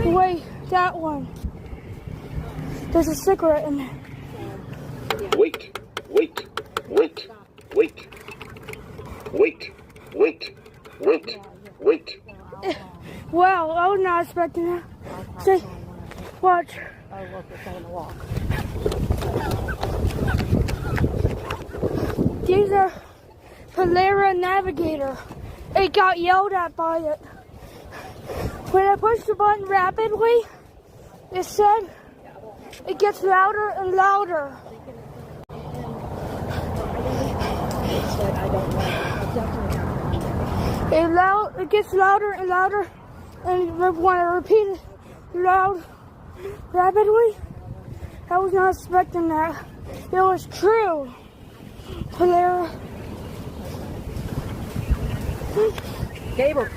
Wait, that one. There's a cigarette in there. Wait. Wow, I was not expecting that. See, watch. Oh, look, it's on the walk. These are Polara Navigator. It got yelled at by it. When I push the button rapidly, it said it gets louder and louder. I don't know. It gets louder and louder, and when I repeat it rapidly, I was not expecting that. It was true. Polara. Gabriel.